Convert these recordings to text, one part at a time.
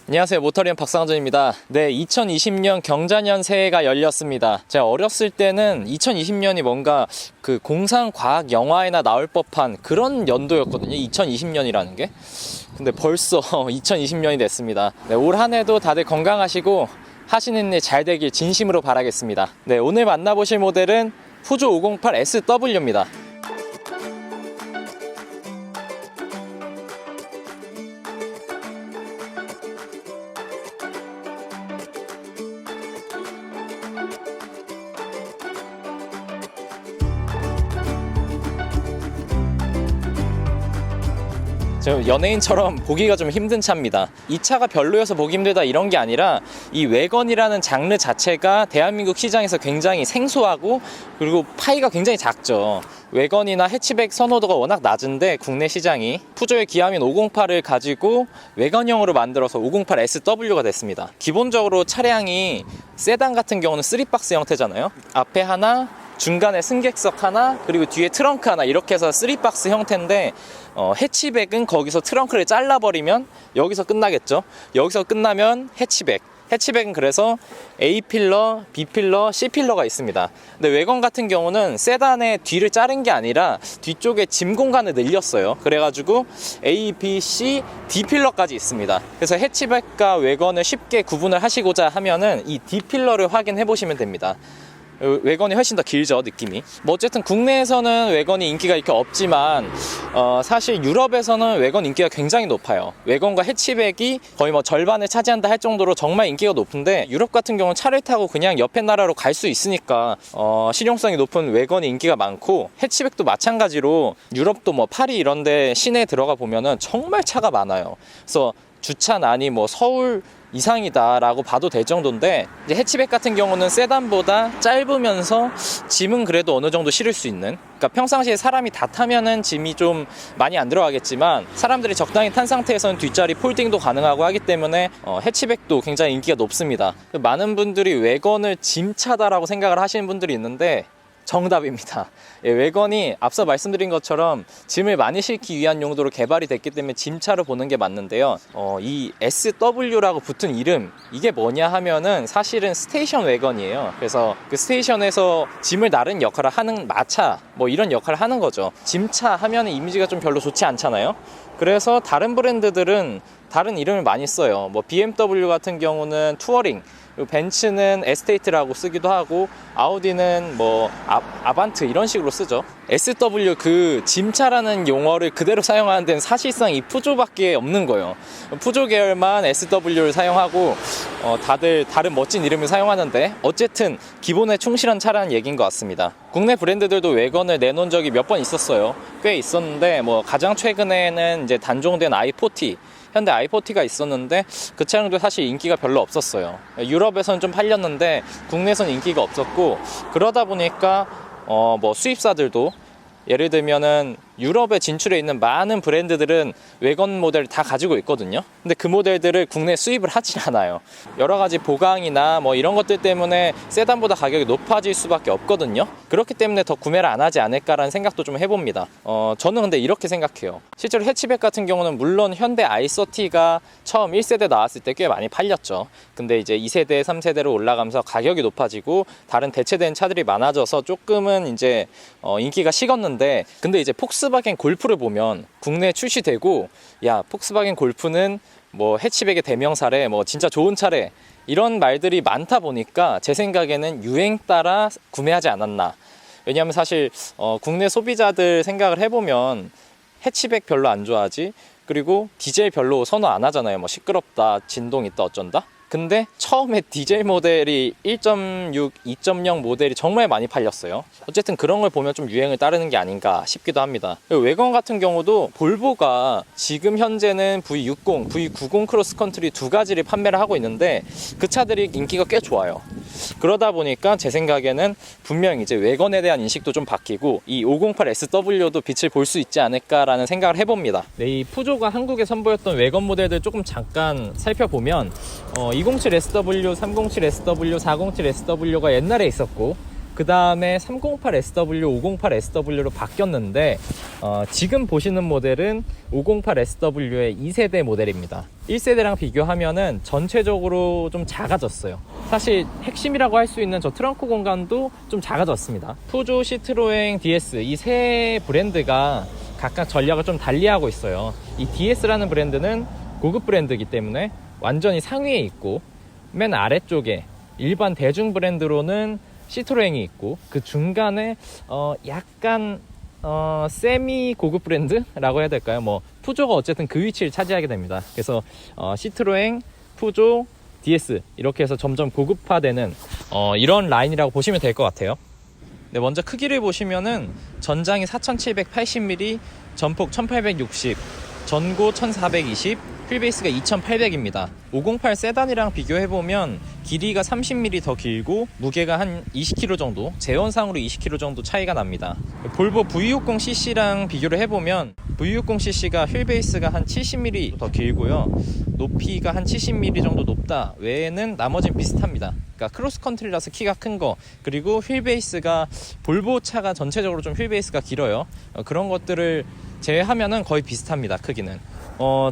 안녕하세요, 모터리언 박상준입니다. 네, 2020년 경자년 새해가 열렸습니다. 제가 어렸을 때는 2020년이 뭔가 그 공상과학 영화에나 나올 법한 그런 연도였거든요, 2020년이라는 게. 근데 벌써 2020년이 됐습니다. 네, 올 한 해도 다들 건강하시고 하시는 일 잘 되길 진심으로 바라겠습니다. 네, 오늘 만나보실 모델은 푸조 508 SW입니다. 저 연예인처럼 보기가 좀 힘든 차입니다. 이 차가 별로여서 보기 힘들다 이런 게 아니라 이 외건이라는 장르 자체가 대한민국 시장에서 굉장히 생소하고 그리고 파이가 굉장히 작죠. 외건이나 해치백 선호도가 워낙 낮은데 국내 시장이 푸조의 기함인 508을 가지고 외건형으로 만들어서 508 SW가 됐습니다. 기본적으로 차량이 세단 같은 경우는 3박스 형태잖아요. 앞에 하나, 중간에 승객석 하나, 그리고 뒤에 트렁크 하나, 이렇게 해서 3박스 형태인데 해치백은 거기서 트렁크를 잘라버리면 여기서 끝나겠죠. 여기서 끝나면 해치백은 그래서 A필러, B필러, C필러가 있습니다. 근데 외건 같은 경우는 세단의 뒤를 자른 게 아니라 뒤쪽에 짐 공간을 늘렸어요. 그래가지고 A, B, C, D필러까지 있습니다. 그래서 해치백과 외건을 쉽게 구분을 하시고자 하면은 이 D필러를 확인해 보시면 됩니다. 외건이 훨씬 더 길죠, 느낌이. 뭐 어쨌든 국내에서는 외건이 인기가 이렇게 없지만 사실 유럽에서는 외건 인기가 굉장히 높아요. 외건과 해치백이 거의 뭐 절반을 차지한다 할 정도로 정말 인기가 높은데, 유럽 같은 경우는 차를 타고 그냥 옆에 나라로 갈 수 있으니까 실용성이 높은 외건이 인기가 많고, 해치백도 마찬가지로 유럽도 뭐 파리 이런데 시내에 들어가 보면은 정말 차가 많아요. 그래서 주차난이 뭐 서울 이상이다 라고 봐도 될 정도인데, 이제 해치백 같은 경우는 세단보다 짧으면서 짐은 그래도 어느 정도 실을 수 있는, 그러니까 평상시에 사람이 다 타면은 짐이 좀 많이 안 들어가겠지만 사람들이 적당히 탄 상태에서는 뒷자리 폴딩도 가능하고 하기 때문에 해치백도 굉장히 인기가 높습니다. 많은 분들이 외건을 짐차다라고 생각을 하시는 분들이 있는데 정답입니다. 예, 외건이 앞서 말씀드린 것처럼 짐을 많이 싣기 위한 용도로 개발이 됐기 때문에 짐차로 보는 게 맞는데요. 이 SW라고 붙은 이름, 이게 뭐냐 하면은 사실은 스테이션 외건이에요. 그래서 그 스테이션에서 짐을 나르는 역할을 하는 마차, 뭐 이런 역할을 하는 거죠. 짐차 하면 이미지가 좀 별로 좋지 않잖아요. 그래서 다른 브랜드들은 다른 이름을 많이 써요. 뭐 BMW 같은 경우는 투어링, 벤츠는 에스테이트라고 쓰기도 하고, 아우디는 뭐 아반트 이런 식으로 쓰죠. SW 그 짐차라는 용어를 그대로 사용하는 데는 사실상 이 푸조밖에 없는 거예요. 푸조 계열만 SW를 사용하고 다들 다른 멋진 이름을 사용하는데, 어쨌든 기본에 충실한 차라는 얘기인 것 같습니다. 국내 브랜드들도 외건을 내놓은 적이 몇 번 있었어요. 꽤 있었는데 뭐 가장 최근에는 이제 단종된 i40, 현대 i40가 있었는데 그 차량도 사실 인기가 별로 없었어요. 유럽에서는 좀 팔렸는데 국내에서는 인기가 없었고, 그러다 보니까 뭐 수입사들도, 예를 들면은 유럽에 진출해 있는 많은 브랜드들은 외건 모델을 다 가지고 있거든요. 근데 그 모델들을 국내에 수입을 하진 않아요. 여러 가지 보강이나 뭐 이런 것들 때문에 세단보다 가격이 높아질 수밖에 없거든요. 그렇기 때문에 더 구매를 안 하지 않을까라는 생각도 좀 해봅니다. 저는 근데 이렇게 생각해요. 실제로 해치백 같은 경우는 물론 현대 i30가 처음 1세대 나왔을 때 꽤 많이 팔렸죠. 근데 이제 2세대, 3세대로 올라가면서 가격이 높아지고 다른 대체된 차들이 많아져서 조금은 이제 인기가 식었는데, 근데 이제 폭스바겐 골프를 보면 국내에 출시되고, 야, 폭스바겐 골프는 뭐 해치백의 대명사래, 뭐 진짜 좋은 차래, 이런 말들이 많다 보니까 제 생각에는 유행 따라 구매하지 않았나. 왜냐하면 사실 국내 소비자들 생각을 해보면 해치백 별로 안 좋아하지, 그리고 디젤 별로 선호 안 하잖아요. 뭐 시끄럽다, 진동 있다, 어쩐다. 근데 처음에 디젤 모델이 1.6, 2.0 모델이 정말 많이 팔렸어요. 어쨌든 그런 걸 보면 좀 유행을 따르는 게 아닌가 싶기도 합니다. 외건 같은 경우도 볼보가 지금 현재는 V60, V90 크로스컨트리 두 가지를 판매를 하고 있는데 그 차들이 인기가 꽤 좋아요. 그러다 보니까 제 생각에는 분명히 이제 외건에 대한 인식도 좀 바뀌고 이 508 SW도 빛을 볼 수 있지 않을까라는 생각을 해봅니다. 네, 이 푸조가 한국에 선보였던 외건 모델들 조금 잠깐 살펴보면 207 SW, 307 SW, 407 SW가 옛날에 있었고, 그 다음에 308SW, 508SW로 바뀌었는데 지금 보시는 모델은 508SW의 2세대 모델입니다. 1세대랑 비교하면은 전체적으로 좀 작아졌어요. 사실 핵심이라고 할 수 있는 저 트렁크 공간도 좀 작아졌습니다. 푸조, 시트로엥, DS 이 세 브랜드가 각각 전략을 좀 달리하고 있어요. 이 DS라는 브랜드는 고급 브랜드이기 때문에 완전히 상위에 있고, 맨 아래쪽에 일반 대중 브랜드로는 시트로엥이 있고, 그 중간에 약간 세미 고급 브랜드라고 해야 될까요? 뭐 푸조가 어쨌든 그 위치를 차지하게 됩니다. 그래서 시트로엥, 푸조, DS 이렇게 해서 점점 고급화되는 이런 라인이라고 보시면 될 것 같아요. 네, 먼저 크기를 보시면은 전장이 4780mm, 전폭 1860, 전고 1420, 휠베이스가 2800입니다. 508 세단이랑 비교해보면 길이가 30mm 더 길고 무게가 한 20kg 정도, 제원상으로 20kg 정도 차이가 납니다. 볼보 V60cc랑 비교를 해보면 V60cc가 휠베이스가 한 70mm 더 길고요, 높이가 한 70mm 정도 높다 외에는 나머지는 비슷합니다. 그러니까 크로스컨트리라서 키가 큰 거, 그리고 휠베이스가 볼보 차가 전체적으로 좀 휠베이스가 길어요. 그런 것들을 제외하면은 거의 비슷합니다, 크기는.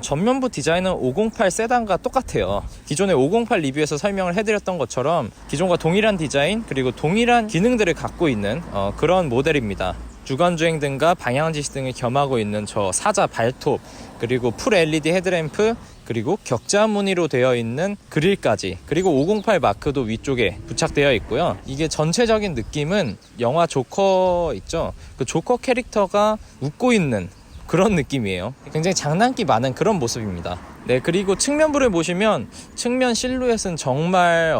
전면부 디자인은 508 세단과 똑같아요. 기존의 508 리뷰에서 설명을 해드렸던 것처럼 기존과 동일한 디자인, 그리고 동일한 기능들을 갖고 있는 그런 모델입니다. 주간주행 등과 방향지시 등을 겸하고 있는 저 사자 발톱, 그리고 풀 LED 헤드램프, 그리고 격자 무늬로 되어 있는 그릴까지, 그리고 508 마크도 위쪽에 부착되어 있고요. 이게 전체적인 느낌은 영화 조커 있죠? 그 조커 캐릭터가 웃고 있는 그런 느낌이에요. 굉장히 장난기 많은 그런 모습입니다. 네, 그리고 측면부를 보시면 측면 실루엣은 정말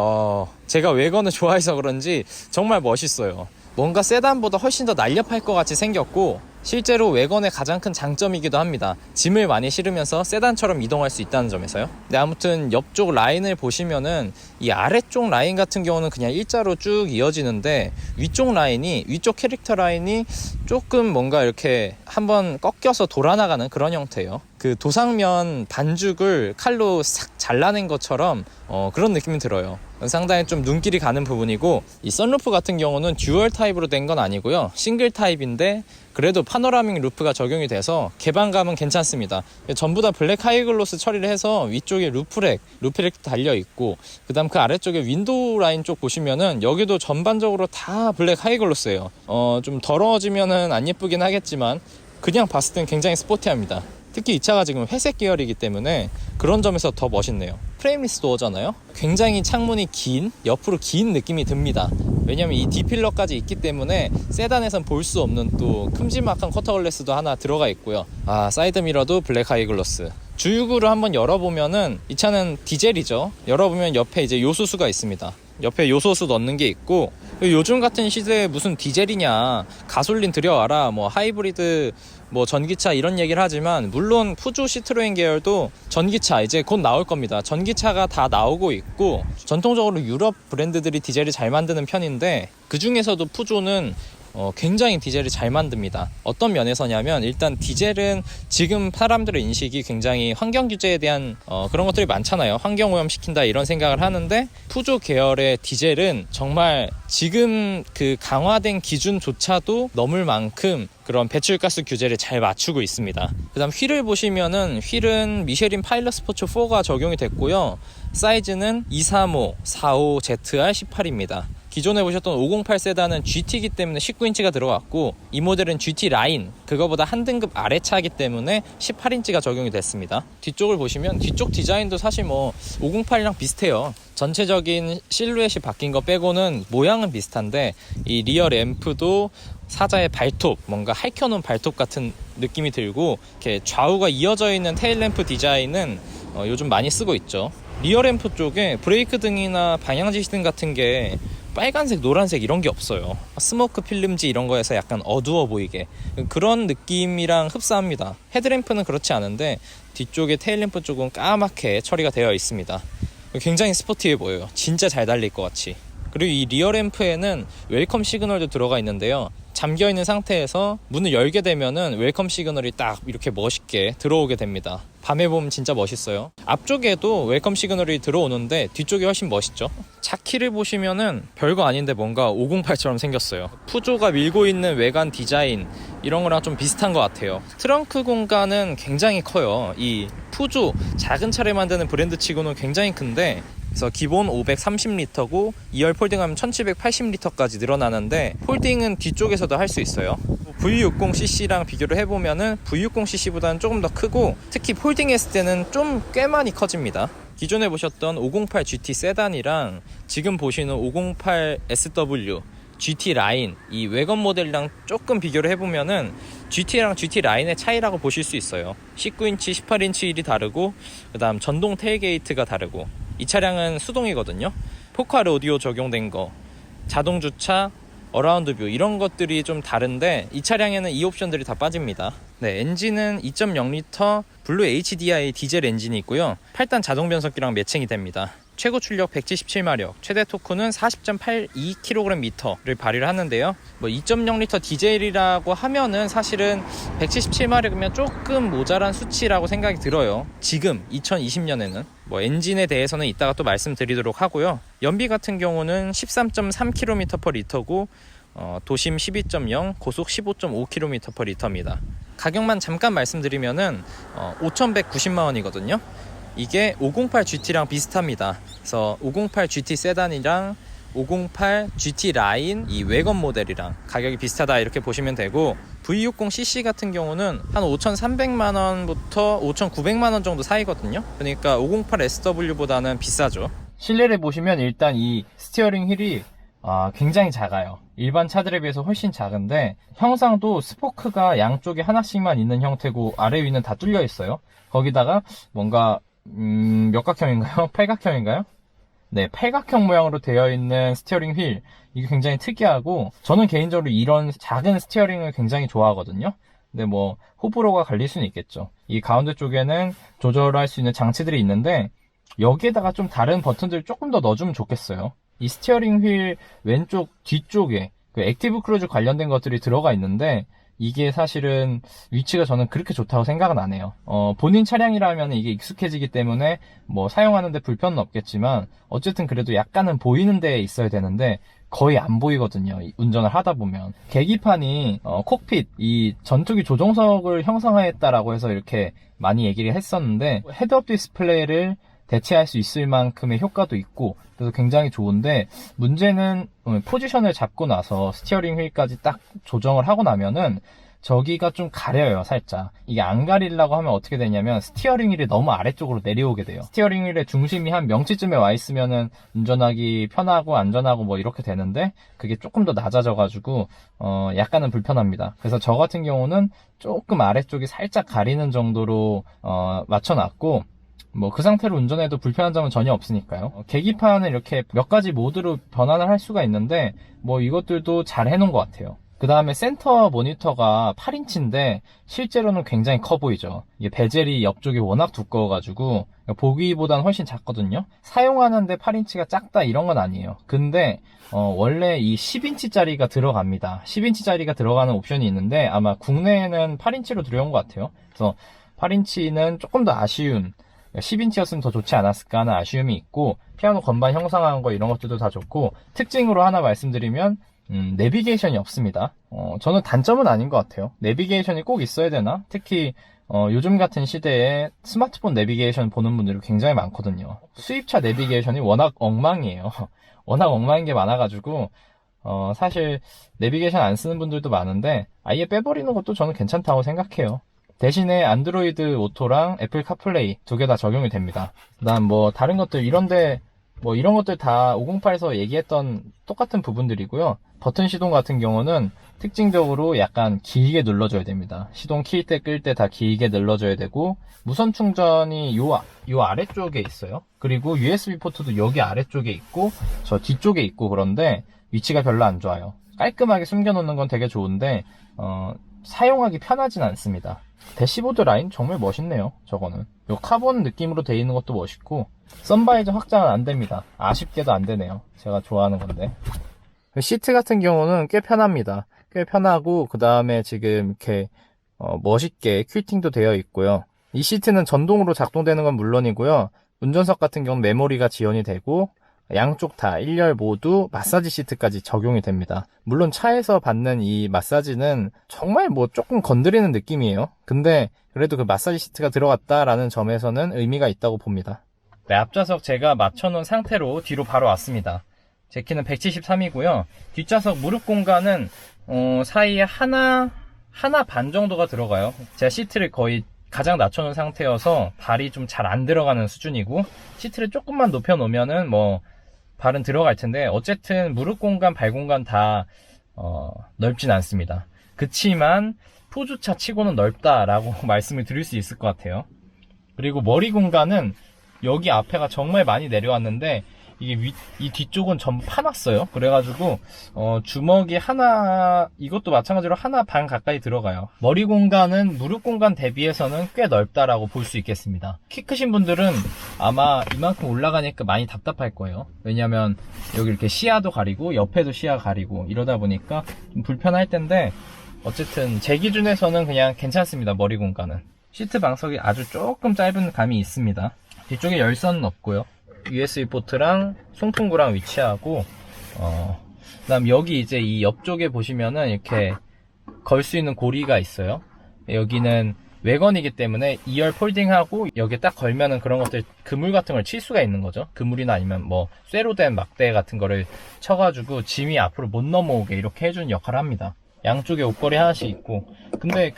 제가 외관을 좋아해서 그런지 정말 멋있어요. 뭔가 세단보다 훨씬 더 날렵할 것 같이 생겼고, 실제로 외관의 가장 큰 장점이기도 합니다. 짐을 많이 실으면서 세단처럼 이동할 수 있다는 점에서요. 네, 아무튼 옆쪽 라인을 보시면은 이 아래쪽 라인 같은 경우는 그냥 일자로 쭉 이어지는데, 위쪽 캐릭터 라인이 조금 뭔가 이렇게 한번 꺾여서 돌아나가는 그런 형태예요. 그 도상면 반죽을 칼로 싹 잘라낸 것처럼 그런 느낌이 들어요. 상당히 좀 눈길이 가는 부분이고, 이 선루프 같은 경우는 듀얼 타입으로 된 건 아니고요, 싱글 타입인데 그래도 파노라믹 루프가 적용이 돼서 개방감은 괜찮습니다. 전부 다 블랙 하이글로스 처리를 해서 위쪽에 루프렉도 달려있고, 그 다음 그 아래쪽에 윈도우 라인 쪽 보시면은 여기도 전반적으로 다 블랙 하이글로스예요. 좀 더러워지면은 안 예쁘긴 하겠지만 그냥 봤을 땐 굉장히 스포티합니다. 특히 이 차가 지금 회색 계열이기 때문에 그런 점에서 더 멋있네요. 프레임리스 도어잖아요. 굉장히 창문이 옆으로 긴 느낌이 듭니다. 왜냐면 이 D필러까지 있기 때문에 세단에선 볼 수 없는 또 큼지막한 쿼터 글래스도 하나 들어가 있고요. 사이드미러도 블랙 하이글로스. 주유구를 한번 열어보면은, 이 차는 디젤이죠. 열어보면 옆에 이제 요소수가 있습니다. 옆에 요소수 넣는 게 있고, 요즘 같은 시대에 무슨 디젤이냐, 가솔린 들여와라, 뭐 하이브리드, 뭐 전기차 이런 얘기를 하지만, 물론 푸조, 시트로엥 계열도 전기차 이제 곧 나올 겁니다. 전기차가 다 나오고 있고, 전통적으로 유럽 브랜드들이 디젤을 잘 만드는 편인데, 그 중에서도 푸조는 굉장히 디젤을 잘 만듭니다. 어떤 면에서냐면, 일단 디젤은 지금 사람들의 인식이 굉장히 환경 규제에 대한 그런 것들이 많잖아요. 환경 오염 시킨다 이런 생각을 하는데, 푸조 계열의 디젤은 정말 지금 그 강화된 기준조차도 넘을 만큼 그런 배출가스 규제를 잘 맞추고 있습니다. 그 다음 휠을 보시면은, 휠은 미쉐린 파일럿 스포츠 4가 적용이 됐고요, 사이즈는 235, 45, ZR 18입니다. 기존에 보셨던 508 세단은 GT이기 때문에 19인치가 들어갔고, 이 모델은 GT 라인, 그거보다 한 등급 아래 차이기 때문에 18인치가 적용이 됐습니다. 뒤쪽을 보시면 뒤쪽 디자인도 사실 뭐 508이랑 비슷해요. 전체적인 실루엣이 바뀐 거 빼고는 모양은 비슷한데, 이 리어 램프도 사자의 발톱, 뭔가 할켜놓은 발톱 같은 느낌이 들고, 이렇게 좌우가 이어져 있는 테일 램프 디자인은 요즘 많이 쓰고 있죠. 리어 램프 쪽에 브레이크 등이나 방향지시 등 같은 게 빨간색, 노란색 이런 게 없어요. 스모크 필름지 이런 거에서 약간 어두워 보이게, 그런 느낌이랑 흡사합니다. 헤드램프는 그렇지 않은데 뒤쪽에 테일램프 쪽은 까맣게 처리가 되어 있습니다. 굉장히 스포티해 보여요. 진짜 잘 달릴 것 같이. 그리고 이 리어 램프에는 웰컴 시그널도 들어가 있는데요, 잠겨있는 상태에서 문을 열게 되면은 웰컴 시그널이 딱 이렇게 멋있게 들어오게 됩니다. 밤에 보면 진짜 멋있어요. 앞쪽에도 웰컴 시그널이 들어오는데 뒤쪽이 훨씬 멋있죠. 차키를 보시면은 별거 아닌데 뭔가 508처럼 생겼어요. 푸조가 밀고 있는 외관 디자인 이런 거랑 좀 비슷한 것 같아요. 트렁크 공간은 굉장히 커요. 이 푸조 작은 차를 만드는 브랜드 치고는 굉장히 큰데, 그래서 기본 530리터고 2열 폴딩하면 1780리터까지 늘어나는데, 폴딩은 뒤쪽에서도 할 수 있어요. V60cc랑 비교를 해보면은 V60cc보다는 조금 더 크고, 특히 폴딩했을 때는 좀 꽤 많이 커집니다. 기존에 보셨던 508 GT 세단이랑 지금 보시는 508 SW GT 라인, 이 외관 모델이랑 조금 비교를 해보면은 GT랑 GT 라인의 차이라고 보실 수 있어요. 19인치, 18인치 휠이 다르고, 그 다음 전동 테일게이트가 다르고, 이 차량은 수동이거든요. 포카 오디오 적용된 거, 자동 주차, 어라운드 뷰 이런 것들이 좀 다른데, 이 차량에는 이 옵션들이 다 빠집니다. 네, 엔진은 2.0L 블루 HDI 디젤 엔진이 있고요. 8단 자동 변속기랑 매칭이 됩니다. 최고 출력 177마력, 최대 토크는 40.82kgm를 발휘를 하는데요. 2.0L 디젤이라고 하면은 사실은 177마력이면 조금 모자란 수치라고 생각이 들어요. 지금 2020년에는 엔진에 대해서는 이따가 또 말씀드리도록 하고요. 연비 같은 경우는 13.3km/L고 도심 12.0, 고속 15.5km/L입니다. 가격만 잠깐 말씀드리면은 5,190만 원이거든요. 이게 508 GT랑 비슷합니다. 그래서 508 GT 세단이랑 508 GT 라인 이 외관 모델이랑 가격이 비슷하다 이렇게 보시면 되고, V60cc 같은 경우는 한 5,300만 원부터 5,900만 원 정도 사이거든요. 그러니까 508 SW보다는 비싸죠. 실내를 보시면 일단 이 스티어링 휠이 굉장히 작아요. 일반 차들에 비해서 훨씬 작은데, 형상도 스포크가 양쪽에 하나씩만 있는 형태고 아래 위는 다 뚫려 있어요. 거기다가 뭔가 몇각형인가요? 팔각형인가요? 네, 팔각형 모양으로 되어 있는 스티어링 휠, 이게 굉장히 특이하고, 저는 개인적으로 이런 작은 스티어링을 굉장히 좋아하거든요. 근데 호불호가 갈릴 수는 있겠죠. 이 가운데 쪽에는 조절할 수 있는 장치들이 있는데, 여기에다가 좀 다른 버튼들을 조금 더 넣어주면 좋겠어요. 이 스티어링 휠 왼쪽 뒤쪽에 그 액티브 크루즈 관련된 것들이 들어가 있는데, 이게 사실은 위치가 저는 그렇게 좋다고 생각은 안 해요. 본인 차량이라면 이게 익숙해지기 때문에 사용하는데 불편은 없겠지만, 어쨌든 그래도 약간은 보이는 데에 있어야 되는데 거의 안 보이거든요, 운전을 하다 보면. 계기판이 콕핏 이 전투기 조종석을 형상화했다라고 해서 이렇게 많이 얘기를 했었는데, 헤드업 디스플레이를 대체할 수 있을 만큼의 효과도 있고, 그래서 굉장히 좋은데, 문제는 포지션을 잡고 나서 스티어링 휠까지 딱 조정을 하고 나면은 저기가 좀 가려요, 살짝. 이게 안 가리려고 하면 어떻게 되냐면 스티어링 휠이 너무 아래쪽으로 내려오게 돼요. 스티어링 휠의 중심이 한 명치쯤에 와 있으면은 운전하기 편하고 안전하고 이렇게 되는데, 그게 조금 더 낮아져가지고 약간은 불편합니다. 그래서 저 같은 경우는 조금 아래쪽이 살짝 가리는 정도로 맞춰놨고, 그 상태로 운전해도 불편한 점은 전혀 없으니까요. 계기판을 이렇게 몇 가지 모드로 변환을 할 수가 있는데, 이것들도 잘 해놓은 것 같아요. 그 다음에 센터 모니터가 8인치인데 실제로는 굉장히 커 보이죠. 이게 베젤이 옆쪽이 워낙 두꺼워가지고 보기보다는 훨씬 작거든요. 사용하는데 8인치가 작다 이런 건 아니에요. 근데 원래 이 10인치짜리가 들어갑니다. 10인치짜리가 들어가는 옵션이 있는데, 아마 국내에는 8인치로 들어온 것 같아요. 그래서 8인치는 조금 더 아쉬운, 10인치였으면 더 좋지 않았을까 하는 아쉬움이 있고, 피아노 건반 형상화한 거 이런 것들도 다 좋고, 특징으로 하나 말씀드리면 내비게이션이 없습니다. 저는 단점은 아닌 것 같아요. 내비게이션이 꼭 있어야 되나? 특히 요즘 같은 시대에 스마트폰 내비게이션 보는 분들이 굉장히 많거든요. 수입차 내비게이션이 워낙 엉망이에요. 워낙 엉망인 게 많아가지고 사실 내비게이션 안 쓰는 분들도 많은데, 아예 빼버리는 것도 저는 괜찮다고 생각해요. 대신에 안드로이드 오토랑 애플 카플레이 두 개 다 적용이 됩니다. 그다음 다른 것들 이런데 이런 것들 다 508에서 얘기했던 똑같은 부분들이고요. 버튼 시동 같은 경우는 특징적으로 약간 길게 눌러줘야 됩니다. 시동 킬 때 끌 때 다 길게 눌러줘야 되고, 무선 충전이 요 아래쪽에 있어요. 그리고 USB 포트도 여기 아래쪽에 있고 저 뒤쪽에 있고, 그런데 위치가 별로 안 좋아요. 깔끔하게 숨겨놓는 건 되게 좋은데 사용하기 편하진 않습니다. 대시보드 라인 정말 멋있네요. 저거는 요 카본 느낌으로 되어 있는 것도 멋있고, 선바이저 확장은 안 됩니다. 아쉽게도 안 되네요. 제가 좋아하는 건데. 시트 같은 경우는 꽤 편합니다. 꽤 편하고, 그 다음에 지금 이렇게 멋있게 퀼팅도 되어 있고요. 이 시트는 전동으로 작동되는 건 물론이고요. 운전석 같은 경우는 메모리가 지원이 되고, 양쪽 다 1열 모두 마사지 시트까지 적용이 됩니다. 물론 차에서 받는 이 마사지는 정말 뭐 조금 건드리는 느낌이에요. 근데 그래도 그 마사지 시트가 들어갔다라는 점에서는 의미가 있다고 봅니다. 네, 앞좌석 제가 맞춰놓은 상태로 뒤로 바로 왔습니다. 제 키는 173이고요. 뒷좌석 무릎 공간은 사이에 하나 반 정도가 들어가요. 제가 시트를 거의 가장 낮춰놓은 상태여서 발이 좀 잘 안 들어가는 수준이고, 시트를 조금만 높여놓으면은 뭐 발은 들어갈 텐데, 어쨌든 무릎 공간, 발 공간 다 넓진 않습니다. 그치만 푸주차 치고는 넓다라고 말씀을 드릴 수 있을 것 같아요. 그리고 머리 공간은 여기 앞에가 정말 많이 내려왔는데, 이게 이 뒤쪽은 전부 파놨어요. 그래가지고 주먹이 하나, 이것도 마찬가지로 하나 반 가까이 들어가요. 머리 공간은 무릎 공간 대비해서는 꽤 넓다라고 볼 수 있겠습니다. 키 크신 분들은 아마 이만큼 올라가니까 많이 답답할 거예요. 왜냐면 여기 이렇게 시야도 가리고 옆에도 시야 가리고 이러다 보니까 좀 불편할 텐데, 어쨌든 제 기준에서는 그냥 괜찮습니다. 머리 공간은. 시트 방석이 아주 조금 짧은 감이 있습니다. 뒤쪽에 열선은 없고요. USB 포트랑 송풍구랑 위치하고, 그다음 여기 이제 이 옆쪽에 보시면은 이렇게 걸 수 있는 고리가 있어요. 여기는 외건이기 때문에 2열 폴딩하고 여기 딱 걸면은 그런 것들, 그물 같은 걸 칠 수가 있는 거죠. 그물이나 아니면 뭐 쇠로 된 막대 같은 거를 쳐가지고 짐이 앞으로 못 넘어오게 이렇게 해주는 역할을 합니다. 양쪽에 옷걸이 하나씩 있고, 근데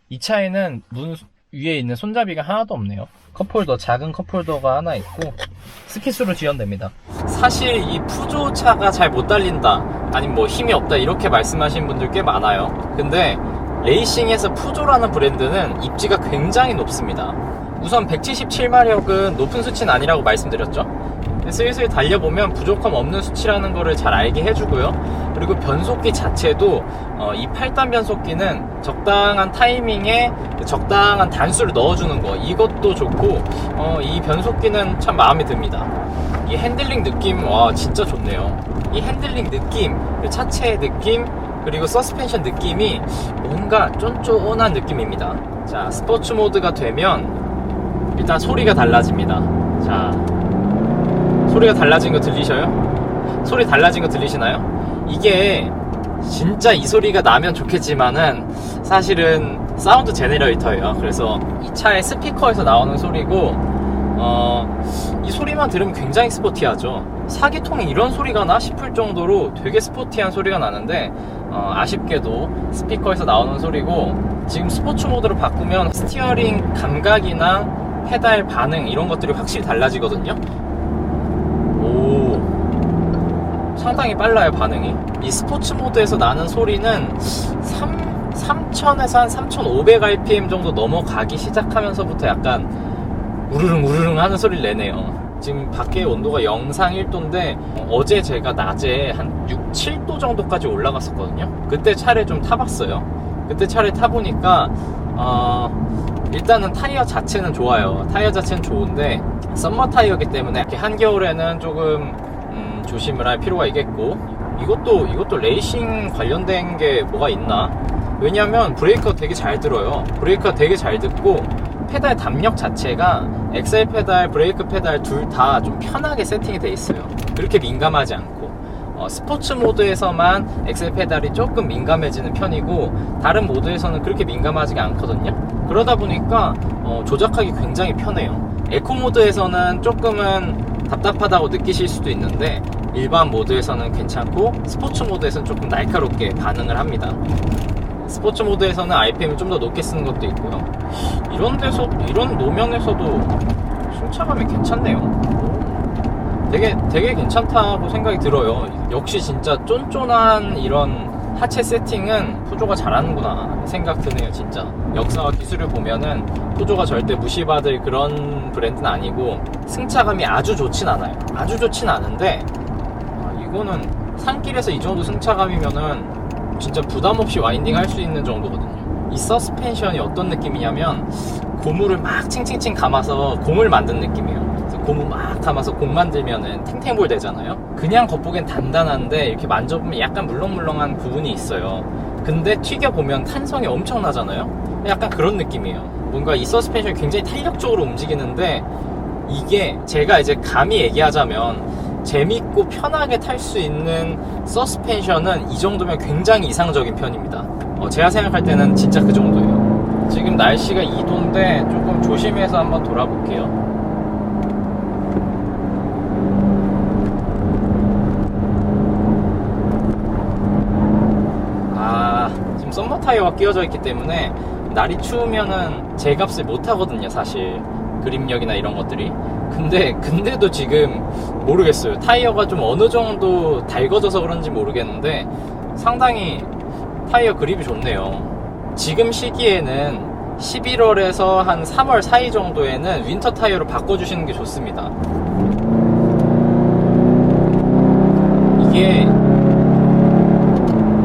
이 차에는 문 위에 있는 손잡이가 하나도 없네요. 컵홀더, 작은 컵홀더가 하나 있고, 스키스로 지원됩니다. 사실 이 푸조 차가 잘 못 달린다, 아니면 뭐 힘이 없다 이렇게 말씀하시는 분들 꽤 많아요. 근데 레이싱에서 푸조라는 브랜드는 입지가 굉장히 높습니다. 우선 177마력은 높은 수치는 아니라고 말씀드렸죠. 슬슬 달려보면 부족함 없는 수치라는 거를 잘 알게 해주고요. 그리고 변속기 자체도 이 8단 변속기는 적당한 타이밍에 적당한 단수를 넣어주는 거, 이것도 좋고, 이 변속기는 참 마음에 듭니다. 이 핸들링 느낌, 와 진짜 좋네요. 이 핸들링 느낌, 차체의 느낌, 그리고 서스펜션 느낌이 뭔가 쫀쫀한 느낌입니다. 자, 스포츠 모드가 되면 일단 소리가 달라집니다. 자, 소리가 달라진 거 들리셔요? 소리 달라진 거 들리시나요? 이게 진짜 이 소리가 나면 좋겠지만은 사실은 사운드 제네레이터예요. 그래서 이 차의 스피커에서 나오는 소리고, 이 소리만 들으면 굉장히 스포티하죠. 사기통에 이런 소리가 나 싶을 정도로 되게 스포티한 소리가 나는데, 아쉽게도 스피커에서 나오는 소리고, 지금 스포츠 모드로 바꾸면 스티어링 감각이나 페달 반응 이런 것들이 확실히 달라지거든요. 오, 상당히 빨라요, 반응이. 이 스포츠 모드에서 나는 소리는 3000에서 한 3500rpm 정도 넘어가기 시작하면서부터 약간 우르릉 우르릉 하는 소리를 내네요. 지금 밖에 온도가 영상 1도인데 어제 제가 낮에 한 6, 7도 정도까지 올라갔었거든요. 그때 차를 좀 타봤어요. 그때 차를 타보니까 일단은 타이어 자체는 좋아요. 타이어 자체는 좋은데 썸머 타이어이기 때문에 이렇게 한겨울에는 조금 조심을 할 필요가 있겠고, 이것도 레이싱 관련된 게 뭐가 있나? 왜냐면 브레이크가 되게 잘 들어요. 브레이크가 되게 잘 듣고, 페달 담력 자체가 엑셀 페달, 브레이크 페달 둘 다 좀 편하게 세팅이 돼 있어요. 그렇게 민감하지 않고, 스포츠 모드에서만 엑셀 페달이 조금 민감해지는 편이고, 다른 모드에서는 그렇게 민감하지가 않거든요. 그러다 보니까 조작하기 굉장히 편해요. 에코 모드에서는 조금은 답답하다고 느끼실 수도 있는데, 일반 모드에서는 괜찮고 스포츠 모드에서는 조금 날카롭게 반응을 합니다. 스포츠 모드에서는 RPM을 좀 더 높게 쓰는 것도 있고요. 이런 노면에서도 승차감이 괜찮네요. 되게 괜찮다고 생각이 들어요. 역시 진짜 쫀쫀한 이런 하체 세팅은 푸조가 잘하는구나 생각 드네요. 진짜 역사와 기술을 보면은 푸조가 절대 무시받을 그런 브랜드는 아니고, 승차감이 아주 좋진 않아요. 아주 좋진 않은데, 이거는 산길에서 이 정도 승차감이면은 진짜 부담 없이 와인딩 할 수 있는 정도거든요. 이 서스펜션이 어떤 느낌이냐면 고무를 막 칭칭칭 감아서 곰을 만든 느낌이에요. 그래서 고무 막 감아서 공 만들면은 탱탱볼 되잖아요. 그냥 겉보기엔 단단한데 이렇게 만져보면 약간 물렁물렁한 부분이 있어요. 근데 튀겨보면 탄성이 엄청나잖아요. 약간 그런 느낌이에요. 뭔가 이 서스펜션이 굉장히 탄력적으로 움직이는데, 이게 제가 이제 감히 얘기하자면 재밌고 편하게 탈 수 있는 서스펜션은 이 정도면 굉장히 이상적인 편입니다. 제가 생각할 때는 진짜 그 정도예요. 지금 날씨가 2도인데 조금 조심해서 한번 돌아볼게요. 지금 썸머 타이어가 끼워져 있기 때문에 날이 추우면은 제 값을 못 하거든요, 사실. 그립력이나 이런 것들이. 근데도 지금 모르겠어요. 타이어가 좀 어느 정도 달궈져서 그런지 모르겠는데 상당히 타이어 그립이 좋네요. 지금 시기에는 11월에서 한 3월 사이 정도에는 윈터 타이어로 바꿔주시는 게 좋습니다. 이게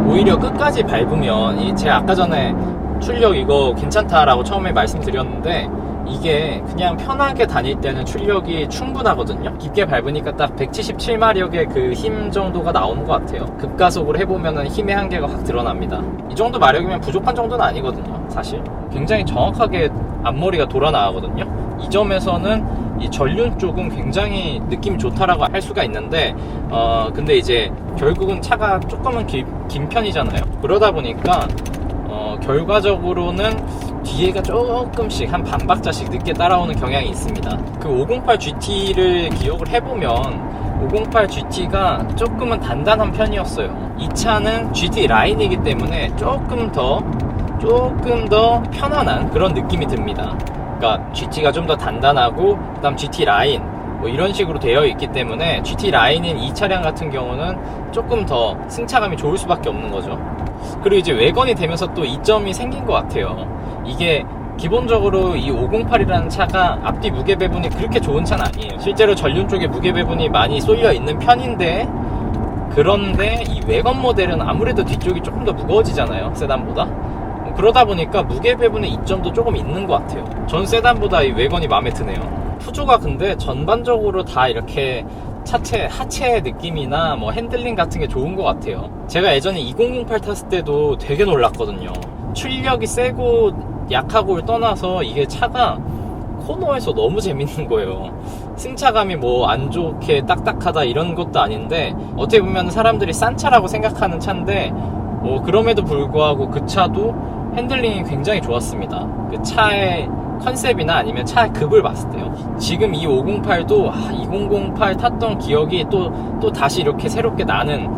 오히려 끝까지 밟으면, 제가 아까 전에 출력 이거 괜찮다라고 처음에 말씀드렸는데, 이게 그냥 편하게 다닐 때는 출력이 충분하거든요. 깊게 밟으니까 딱 177마력의 그 힘 정도가 나오는 것 같아요. 급가속으로 해보면은 힘의 한계가 확 드러납니다. 이 정도 마력이면 부족한 정도는 아니거든요, 사실. 굉장히 정확하게 앞머리가 돌아 나가거든요. 이 점에서는 이 전륜 쪽은 굉장히 느낌이 좋다라고 할 수가 있는데, 근데 이제 결국은 차가 조금은 긴 편이잖아요. 그러다 보니까 결과적으로는 뒤에가 조금씩 한 반박자씩 늦게 따라오는 경향이 있습니다. 그 508 GT를 기억을 해보면 508 GT가 조금은 단단한 편이었어요. 이 차는 GT 라인이기 때문에 조금 더 편안한 그런 느낌이 듭니다. 그러니까 GT가 좀 더 단단하고, 그 다음 GT 라인 뭐 이런 식으로 되어 있기 때문에 GT 라인인 이 차량 같은 경우는 조금 더 승차감이 좋을 수밖에 없는 거죠. 그리고 이제 외건이 되면서 또 이점이 생긴 것 같아요. 이게 기본적으로 이 508이라는 차가 앞뒤 무게 배분이 그렇게 좋은 차는 아니에요. 실제로 전륜 쪽에 무게 배분이 많이 쏠려 있는 편인데, 그런데 이 외건 모델은 아무래도 뒤쪽이 조금 더 무거워지잖아요, 세단보다. 그러다 보니까 무게 배분의 이점도 조금 있는 것 같아요. 전 세단보다 이 외건이 마음에 드네요. 푸조가 근데 전반적으로 다 이렇게 차체 하체 느낌이나 뭐 핸들링 같은 게 좋은 것 같아요. 제가 예전에 2008 탔을 때도 되게 놀랐거든요. 출력이 세고 약하고를 떠나서 이게 차가 코너에서 너무 재밌는 거예요. 승차감이 뭐 안 좋게 딱딱하다 이런 것도 아닌데, 어떻게 보면 사람들이 싼 차라고 생각하는 차인데, 그럼에도 불구하고 그 차도 핸들링이 굉장히 좋았습니다. 그 차의 컨셉이나 아니면 차의 급을 봤을 때요. 지금 이 508도 2008 탔던 기억이 또 다시 이렇게 새롭게 나는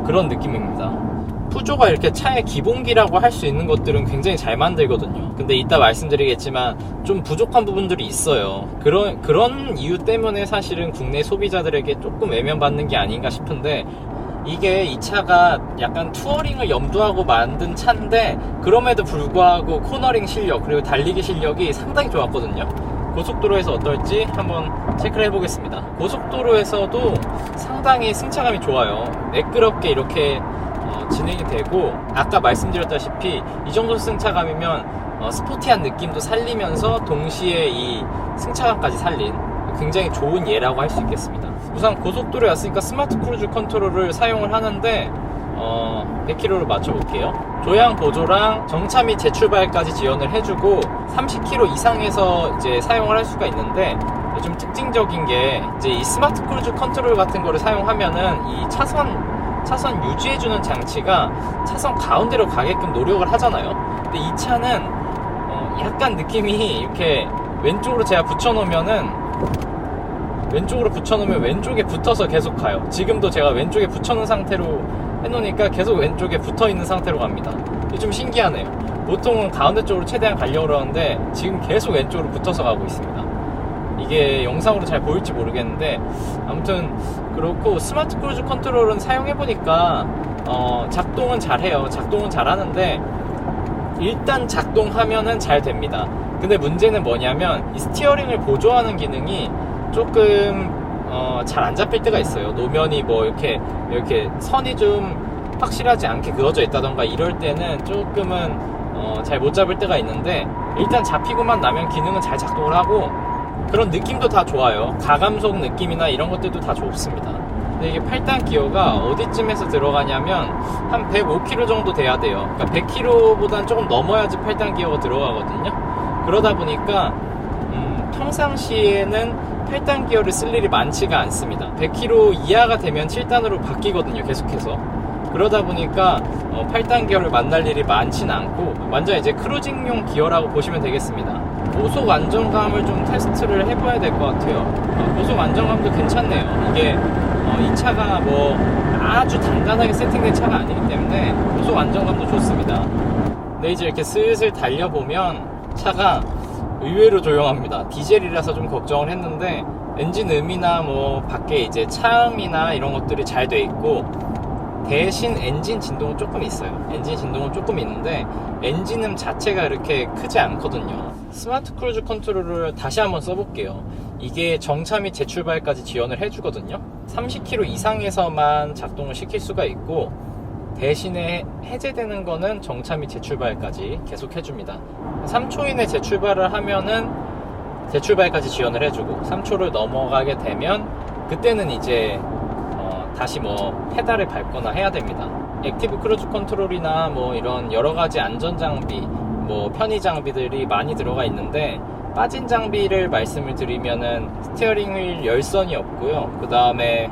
그런 느낌입니다. 푸조가 이렇게 차의 기본기라고 할 수 있는 것들은 굉장히 잘 만들거든요. 근데 이따 말씀드리겠지만 좀 부족한 부분들이 있어요. 그런 이유 때문에 사실은 국내 소비자들에게 조금 외면받는 게 아닌가 싶은데, 이게 이 차가 약간 투어링을 염두하고 만든 차인데, 그럼에도 불구하고 코너링 실력 그리고 달리기 실력이 상당히 좋았거든요. 고속도로에서 어떨지 한번 체크를 해보겠습니다. 고속도로에서도 상당히 승차감이 좋아요. 매끄럽게 이렇게 진행이 되고, 아까 말씀드렸다시피 이 정도 승차감이면 스포티한 느낌도 살리면서 동시에 이 승차감까지 살린 굉장히 좋은 예라고 할 수 있겠습니다. 우선 고속도로에 왔으니까 스마트 크루즈 컨트롤을 사용을 하는데 100km로 맞춰볼게요. 조향 보조랑 정차 및 재출발까지 지원을 해주고 30km 이상에서 이제 사용을 할 수가 있는데, 좀 특징적인 게 이제 이 스마트 크루즈 컨트롤 같은 거를 사용하면은 이 차선 유지해주는 장치가 차선 가운데로 가게끔 노력을 하잖아요. 근데 이 차는 약간 느낌이 이렇게 왼쪽으로 제가 붙여놓으면 왼쪽에 붙어서 계속 가요. 지금도 제가 왼쪽에 붙여놓은 상태로 해놓으니까 계속 왼쪽에 붙어있는 상태로 갑니다. 이게 좀 신기하네요. 보통은 가운데 쪽으로 최대한 가려고 그러는데 지금 계속 왼쪽으로 붙어서 가고 있습니다. 이게 영상으로 잘 보일지 모르겠는데, 아무튼 그렇고, 스마트 크루즈 컨트롤은 사용해보니까 작동은 잘해요. 작동은 잘하는데 일단 작동하면은 잘 됩니다. 근데 문제는 뭐냐면 이 스티어링을 보조하는 기능이 조금 잘 안 잡힐 때가 있어요. 노면이 뭐 이렇게 선이 좀 확실하지 않게 그어져 있다던가 이럴 때는 조금은 잘 못 잡을 때가 있는데, 일단 잡히고만 나면 기능은 잘 작동을 하고, 그런 느낌도 다 좋아요. 가감속 느낌이나 이런 것들도 다 좋습니다. 근데 이게 8단 기어가 어디쯤에서 들어가냐면 한 105km 정도 돼야 돼요. 그러니까 100km보다는 조금 넘어야지 8단 기어가 들어가거든요. 그러다 보니까 평상시에는 8단 기어를 쓸 일이 많지가 않습니다. 100km 이하가 되면 7단으로 바뀌거든요, 계속해서. 그러다 보니까 8단 기어를 만날 일이 많지는 않고 완전 이제 크루징용 기어라고 보시면 되겠습니다. 고속 안정감을 좀 테스트를 해봐야 될 것 같아요. 고속 안정감도 괜찮네요. 이게 이 차가 뭐 아주 단단하게 세팅된 차가 아니기 때문에 고속 안정감도 좋습니다. 근데 이제 이렇게 슬슬 달려보면 차가 의외로 조용합니다. 디젤이라서 좀 걱정을 했는데 엔진 음이나 뭐 밖에 이제 차음이나 이런 것들이 잘 돼 있고, 대신 엔진 진동은 조금 있어요. 엔진 진동은 조금 있는데 엔진음 자체가 이렇게 크지 않거든요. 스마트 크루즈 컨트롤을 다시 한번 써볼게요. 이게 정차 및 재출발까지 지원을 해주거든요. 30km 이상에서만 작동을 시킬 수가 있고, 대신에 해제되는 거는 정차 및 재출발까지 계속 해줍니다. 3초 이내 재출발을 하면은 재출발까지 지원을 해주고, 3초를 넘어가게 되면 그때는 이제 다시 뭐 페달을 밟거나 해야 됩니다. 액티브 크루즈 컨트롤이나 뭐 이런 여러가지 안전장비, 뭐 편의 장비들이 많이 들어가 있는데, 빠진 장비를 말씀을 드리면은 스티어링 휠 열선이 없고요. 그 다음에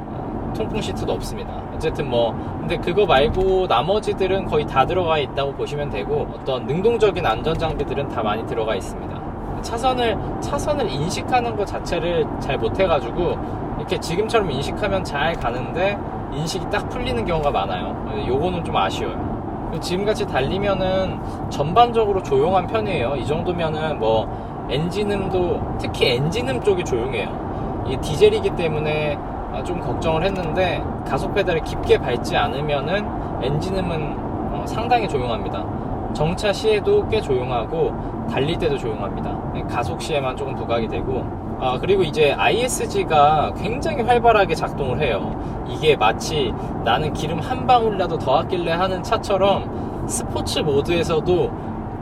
통풍 시트도 없습니다. 어쨌든 뭐 근데 그거 말고 나머지들은 거의 다 들어가 있다고 보시면 되고, 어떤 능동적인 안전 장비들은 다 많이 들어가 있습니다. 차선을 인식하는 것 자체를 잘 못해가지고 이렇게 지금처럼 인식하면 잘 가는데 인식이 딱 풀리는 경우가 많아요. 요거는 좀 아쉬워요. 지금같이 달리면은 전반적으로 조용한 편이에요. 이 정도면은 뭐 엔진음도, 특히 엔진음 쪽이 조용해요. 이게 디젤이기 때문에 좀 걱정을 했는데, 가속 페달을 깊게 밟지 않으면은 엔진음은 상당히 조용합니다. 정차 시에도 꽤 조용하고 달릴 때도 조용합니다. 가속 시에만 조금 부각이 되고, 그리고 이제 ISG가 굉장히 활발하게 작동을 해요. 이게 마치 나는 기름 한 방울이라도 더 아낄래 하는 차처럼 스포츠 모드에서도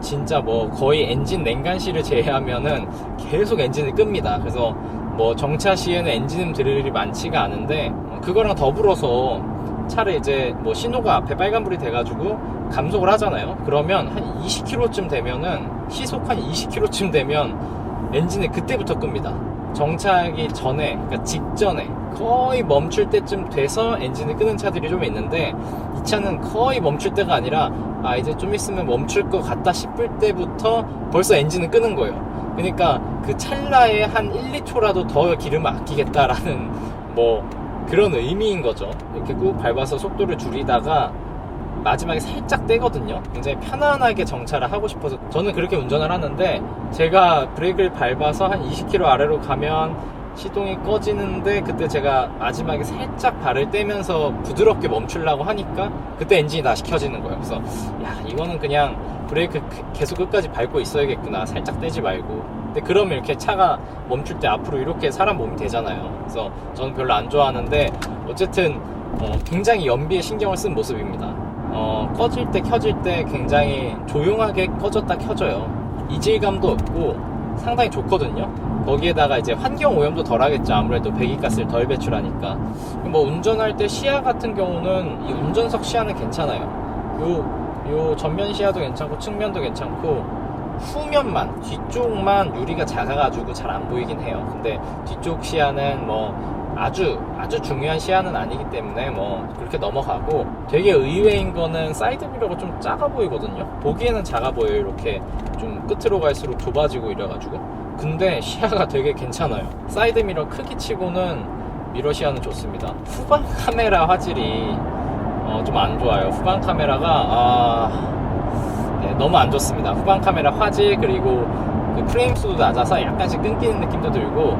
진짜 뭐 거의 엔진 냉간시를 제외하면은 계속 엔진을 끕니다. 그래서 뭐 정차 시에는 엔진음 들을 일이 많지가 않은데, 그거랑 더불어서 차를 이제 뭐 신호가 앞에 빨간불이 돼가지고 감속을 하잖아요. 그러면 한 20km쯤 되면은, 시속 한 20km쯤 되면 엔진을 그때부터 끕니다. 정차하기 전에, 그러니까 직전에 거의 멈출 때쯤 돼서 엔진을 끄는 차들이 좀 있는데, 이 차는 거의 멈출 때가 아니라 이제 좀 있으면 멈출 것 같다 싶을 때부터 벌써 엔진을 끄는 거예요. 그러니까 그 찰나에 한 1, 2초라도 더 기름을 아끼겠다라는 뭐 그런 의미인 거죠. 이렇게 꾹 밟아서 속도를 줄이다가 마지막에 살짝 떼거든요. 굉장히 편안하게 정차를 하고 싶어서 저는 그렇게 운전을 하는데, 제가 브레이크를 밟아서 한 20km 아래로 가면 시동이 꺼지는데, 그때 제가 마지막에 살짝 발을 떼면서 부드럽게 멈추려고 하니까 그때 엔진이 다시 켜지는 거예요. 그래서 이거는 그냥 브레이크 계속 끝까지 밟고 있어야겠구나, 살짝 떼지 말고. 근데 그러면 이렇게 차가 멈출 때 앞으로 이렇게 사람 몸이 되잖아요. 그래서 저는 별로 안 좋아하는데, 어쨌든 굉장히 연비에 신경을 쓴 모습입니다. 꺼질 때 켜질 때 굉장히 조용하게 꺼졌다 켜져요. 이질감도 없고 상당히 좋거든요. 거기에다가 이제 환경 오염도 덜 하겠죠. 아무래도 배기가스를 덜 배출하니까. 뭐 운전할 때 시야 같은 경우는 이 운전석 시야는 괜찮아요. 요 전면 시야도 괜찮고 측면도 괜찮고, 후면만, 뒤쪽만 유리가 작아가지고 잘 안 보이긴 해요. 근데 뒤쪽 시야는 뭐 아주 중요한 시야는 아니기 때문에 뭐 그렇게 넘어가고, 되게 의외인 거는 사이드 미러가 좀 작아 보이거든요. 보기에는 작아 보여요. 이렇게 좀 끝으로 갈수록 좁아지고 이래가지고. 근데 시야가 되게 괜찮아요. 사이드 미러 크기 치고는 미러 시야는 좋습니다. 후방 카메라 화질이 좀 안 좋아요. 후방 카메라가 너무 안 좋습니다. 후방 카메라 화질, 그리고 그 프레임 수도 낮아서 약간씩 끊기는 느낌도 들고,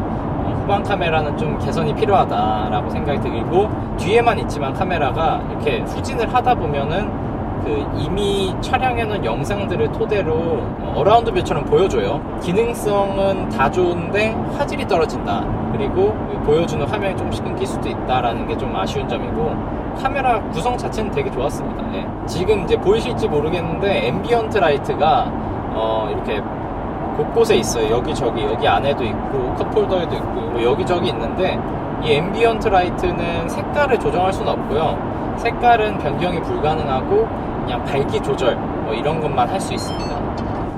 후방 카메라는 좀 개선이 필요하다라고 생각이 들고, 뒤에만 있지만 카메라가 이렇게 후진을 하다 보면은 그 이미 촬영해놓은 영상들을 토대로 어라운드 뷰처럼 보여줘요. 기능성은 다 좋은데 화질이 떨어진다. 그리고 보여주는 화면이 조금씩 끊길 수도 있다라는 게 좀 아쉬운 점이고, 카메라 구성 자체는 되게 좋았습니다. 지금 이제 보이실지 모르겠는데 앰비언트 라이트가 이렇게 곳곳에 있어요. 여기저기, 여기 안에도 있고 컵홀더에도 있고 뭐 여기저기 있는데, 이 앰비언트 라이트는 색깔을 조정할 수는 없고요. 색깔은 변경이 불가능하고 그냥 밝기 조절 뭐 이런 것만 할 수 있습니다.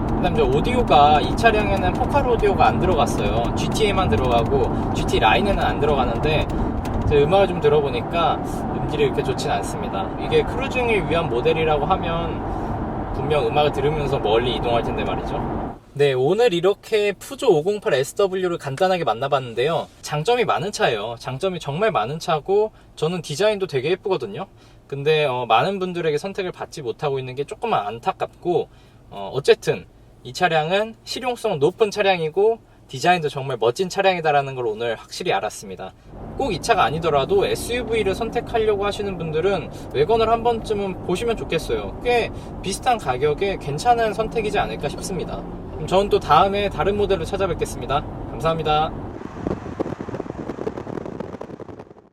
그 다음 이제 오디오가, 이 차량에는 포칼 오디오가 안 들어갔어요. GT에만 들어가고 GT 라인에는 안 들어가는데, 제 음악을 좀 들어보니까 음질이 그렇게 좋진 않습니다. 이게 크루징을 위한 모델이라고 하면 분명 음악을 들으면서 멀리 이동할 텐데 말이죠. 네, 오늘 이렇게 푸조 508 SW를 간단하게 만나봤는데요. 장점이 많은 차예요. 장점이 정말 많은 차고, 저는 디자인도 되게 예쁘거든요. 근데 많은 분들에게 선택을 받지 못하고 있는 게 조금만 안타깝고, 어쨌든 이 차량은 실용성 높은 차량이고 디자인도 정말 멋진 차량이다라는 걸 오늘 확실히 알았습니다. 꼭 이 차가 아니더라도 SUV를 선택하려고 하시는 분들은 외건을 한 번쯤은 보시면 좋겠어요. 꽤 비슷한 가격에 괜찮은 선택이지 않을까 싶습니다. 그럼 저는 또 다음에 다른 모델로 찾아뵙겠습니다. 감사합니다.